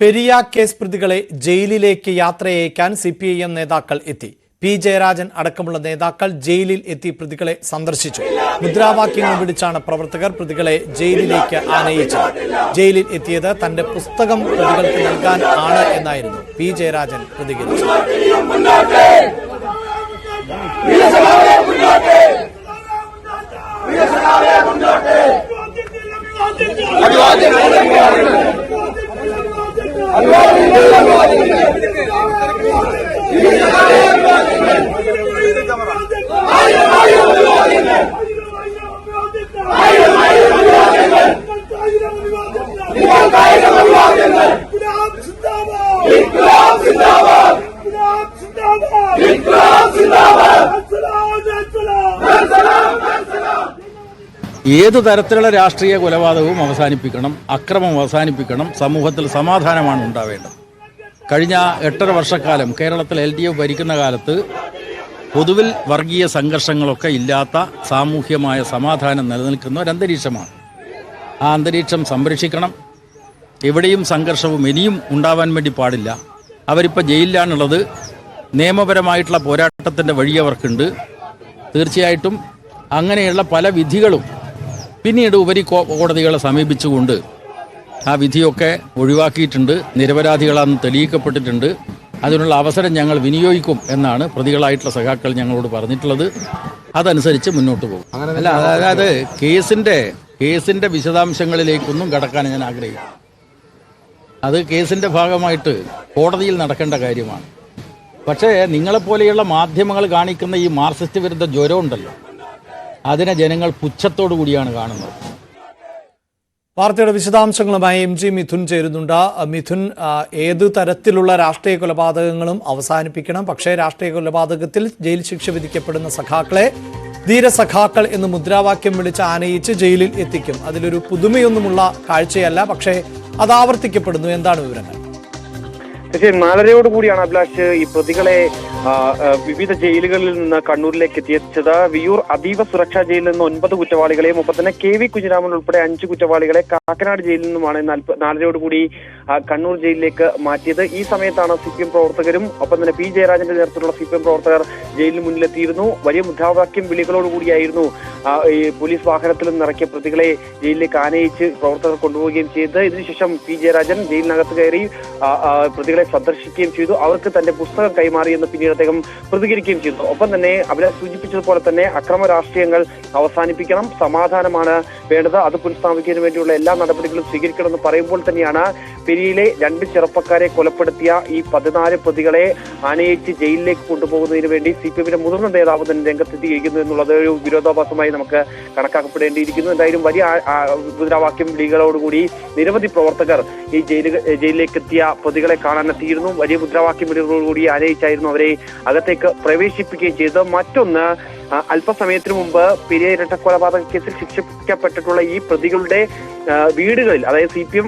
Periya case പ്രതികളെ ജയിലിലേക്ക് യാത്രയയക്കാൻ CPIM നേതാക്കൾ എത്തി. പി ജയരാജൻ അടക്കമുള്ള നേതാക്കൾ ജയിലിൽ എത്തി പ്രതികളെ സന്ദർശിച്ചു. മുദ്രാവാക്യങ്ങൾ വിളിച്ചാണ് പ്രവർത്തകർ പ്രതികളെ ജയിലിലേക്ക് ആനയിച്ചത്. ജയിലിൽ എത്തിയത് തന്റെ പുസ്തകം പ്രതികൾക്ക് നൽകാൻ ആണ് എന്നായിരുന്നു പി ജയരാജൻ പ്രതികരിച്ചത്. ഏതു തരത്തിലുള്ള രാഷ്ട്രീയ കൊലപാതകവും അവസാനിപ്പിക്കണം, അക്രമം അവസാനിപ്പിക്കണം, സമൂഹത്തിൽ സമാധാനമാണ് ഉണ്ടാവേണ്ടത്. കഴിഞ്ഞ 8.5 വർഷക്കാലം കേരളത്തിൽ LDF ഭരിക്കുന്ന കാലത്ത് പൊതുവിൽ വർഗീയ സംഘർഷങ്ങളൊക്കെ ഇല്ലാത്ത സാമൂഹ്യമായ സമാധാനം നിലനിൽക്കുന്ന ഒരു അന്തരീക്ഷമാണ്. ആ അന്തരീക്ഷം സംരക്ഷിക്കണം. എവിടെയും സംഘർഷവും ഇനിയും ഉണ്ടാവാൻ വേണ്ടി പാടില്ല. അവരിപ്പോൾ ജയിലിലാണുള്ളത്. നിയമപരമായിട്ടുള്ള പോരാട്ടത്തിൻ്റെ വഴി അവർക്കുണ്ട്. തീർച്ചയായിട്ടും അങ്ങനെയുള്ള പല വിധികളും പിന്നീട് ഉപരി കോടതികളെ സമീപിച്ചുകൊണ്ട് ആ വിധിയൊക്കെ ഒഴിവാക്കിയിട്ടുണ്ട്. നിരപരാധികളാണെന്ന് തെളിയിക്കപ്പെട്ടിട്ടുണ്ട്. അതിനുള്ള അവസരം ഞങ്ങൾ വിനിയോഗിക്കും എന്നാണ് പ്രതികളായിട്ടുള്ള സഖാക്കൾ ഞങ്ങളോട് പറഞ്ഞിട്ടുള്ളത്. അതനുസരിച്ച് മുന്നോട്ട് പോകും. അല്ല, അതായത് കേസിൻ്റെ വിശദാംശങ്ങളിലേക്കൊന്നും കടക്കാൻ ഞാൻ ആഗ്രഹിക്കുന്നു. അത് കേസിൻ്റെ ഭാഗമായിട്ട് കോടതിയിൽ നടക്കേണ്ട കാര്യമാണ്. പക്ഷേ നിങ്ങളെപ്പോലെയുള്ള മാധ്യമങ്ങൾ കാണിക്കുന്ന ഈ മാർക്സിസ്റ്റ് വിരുദ്ധ ജ്വരം ഉണ്ടല്ലോ, അതിനെ ജനങ്ങൾ പുച്ഛത്തോടു കൂടിയാണ് കാണുന്നത്. വാർത്തയുടെ വിശദാംശങ്ങളുമായി MG മിഥുൻ ചേരുന്നുണ്ട്. മിഥുൻ, ഏതു തരത്തിലുള്ള രാഷ്ട്രീയ കൊലപാതകങ്ങളും അവസാനിപ്പിക്കണം, പക്ഷേ രാഷ്ട്രീയ കൊലപാതകത്തിൽ ജയിൽ ശിക്ഷ വിധിക്കപ്പെടുന്ന സഖാക്കളെ ധീരസഖാക്കൾ എന്ന് മുദ്രാവാക്യം വിളിച്ച് ആനയിച്ച് ജയിലിൽ എത്തിക്കും. അതിലൊരു പുതുമയൊന്നുമുള്ള കാഴ്ചയല്ല, പക്ഷേ അത് ആവർത്തിക്കപ്പെടുന്നു. എന്താണ് വിവരങ്ങൾ? പക്ഷേ 4:30 കൂടിയാണ് അഭിലാഷ് ഈ പ്രതികളെ വിവിധ ജയിലുകളിൽ നിന്ന് കണ്ണൂരിലേക്ക് എത്തിച്ചത്. വിയൂർ അതീവ സുരക്ഷാ ജയിലിൽ നിന്ന് 9 കുറ്റവാളികളെയും ഒപ്പം തന്നെ KV കുഞ്ഞിരാമൻ ഉൾപ്പെടെ 5 കുറ്റവാളികളെ കാക്കനാട് ജയിലിൽ നിന്നുമാണ് 4:30 കൂടി കണ്ണൂർ ജയിലിലേക്ക് മാറ്റിയത്. ഈ സമയത്താണ് CPM പ്രവർത്തകരും ഒപ്പം തന്നെ പി ജയരാജന്റെ നേതൃത്വത്തിലുള്ള CPM പ്രവർത്തകർ ജയിലിന് മുന്നിലെത്തിയിരുന്നു. വലിയ മുദ്രാവാക്യം വിളികളോടുകൂടിയായിരുന്നു ഈ പോലീസ് വാഹനത്തിൽ നിന്നിറക്കിയ പ്രതികളെ ജയിലിലേക്ക് ആനയിച്ച് പ്രവർത്തകർ കൊണ്ടുപോവുകയും ചെയ്തത്. ഇതിനുശേഷം പി ജയരാജൻ ജയിലിനകത്ത് കയറി പ്രതികളെ സന്ദർശിക്കുകയും ചെയ്തു. അവർക്ക് തന്റെ പുസ്തകം കൈമാറിയെന്ന് പിന്നീട് അദ്ദേഹം പ്രതികരിക്കുകയും ചെയ്തു. ഒപ്പം തന്നെ അവരെ സൂചിപ്പിച്ചതുപോലെ തന്നെ അക്രമ രാഷ്ട്രീയങ്ങൾ അവസാനിപ്പിക്കണം, സമാധാനമാണ് വേണ്ടത്, അത് പുനഃസ്ഥാപിക്കുന്നതിന് വേണ്ടിയുള്ള എല്ലാ നടപടികളും സ്വീകരിക്കണമെന്ന് പറയുമ്പോൾ തന്നെയാണ് പെരിയയിലെ 2 ചെറുപ്പക്കാരെ കൊലപ്പെടുത്തിയ ഈ 14 പ്രതികളെ ആനയിച്ച് ജയിലിലേക്ക് കൊണ്ടുപോകുന്നതിന് വേണ്ടി CPMന്റെ മുതിർന്ന നേതാവ് തന്നെ രംഗത്തെത്തിയിരിക്കുന്നു എന്നുള്ളത് ഒരു വിരോധാഭാസമായി നമുക്ക് കണക്കാക്കപ്പെടേണ്ടിയിരിക്കുന്നു. എന്തായാലും വലിയ മുദ്രാവാക്യം വിളികളോടുകൂടി നിരവധി പ്രവർത്തകർ ഈ ജയിലിലേക്ക് എത്തിയ പ്രതികളെ കാണാനെത്തിയിരുന്നു. വലിയ മുദ്രാവാക്യം വിളികളോടുകൂടി ആനയിച്ചായിരുന്നു അവരെ അകത്തേക്ക് പ്രവേശിപ്പിക്കുകയും ചെയ്തത്. മറ്റൊന്ന്, അല്പസമയത്തിനു മുമ്പ് പെരിയ ഇരട്ടക്കൊലപാതക കേസിൽ ശിക്ഷിക്കപ്പെട്ടിട്ടുള്ള ഈ പ്രതികളുടെ വീടുകളിൽ, അതായത് CPM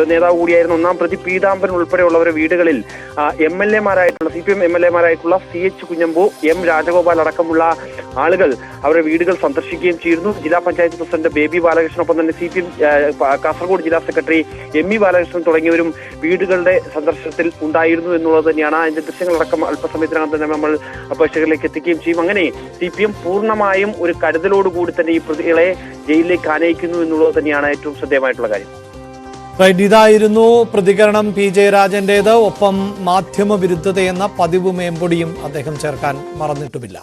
നേതാവ് കൂടിയായിരുന്ന 1-ാം പ്രതി പീതാംബരൻ ഉൾപ്പെടെയുള്ളവരുടെ വീടുകളിൽ CPM MLA-മാരായിട്ടുള്ള CH Kunhambu, M Rajagopal അടക്കമുള്ള ആളുകൾ അവരുടെ വീടുകൾ സന്ദർശിക്കുകയും ചെയ്തിരുന്നു. ജില്ലാ പഞ്ചായത്ത് പ്രസിഡന്റ് ബേബി ബാലകൃഷ്ണൻ ഒപ്പം തന്നെ CPM കാസർഗോഡ് ജില്ലാ സെക്രട്ടറി ME ബാലകൃഷ്ണൻ തുടങ്ങിയവരും വീടുകളുടെ സന്ദർശനത്തിൽ ഉണ്ടായിരുന്നു എന്നുള്ളത് തന്നെയാണ്. അതിന്റെ ദൃശ്യങ്ങളടക്കം അല്പസമയത്തിനകം തന്നെ നമ്മൾ പ്രേക്ഷകരിലേക്ക് എത്തിക്കുകയും ചെയ്യും. അങ്ങനെ CPM പൂർണ്ണമായും ഒരു കരുതലോടുകൂടി തന്നെ ഈ പ്രതികളെ ജയിലിലേക്ക് ആനയിക്കുന്നു എന്നുള്ളത് തന്നെയാണ് ഏറ്റവും ശ്രദ്ധേയമായിട്ടുള്ള കാര്യം. ഇതായിരുന്നു പ്രതികരണം പി ജയരാജന്റേത്. ഒപ്പം മാധ്യമ വിരുദ്ധതയെന്ന പതിവ് മേമ്പൊടിയും അദ്ദേഹം ചേർക്കാൻ മറന്നിട്ടുമില്ല.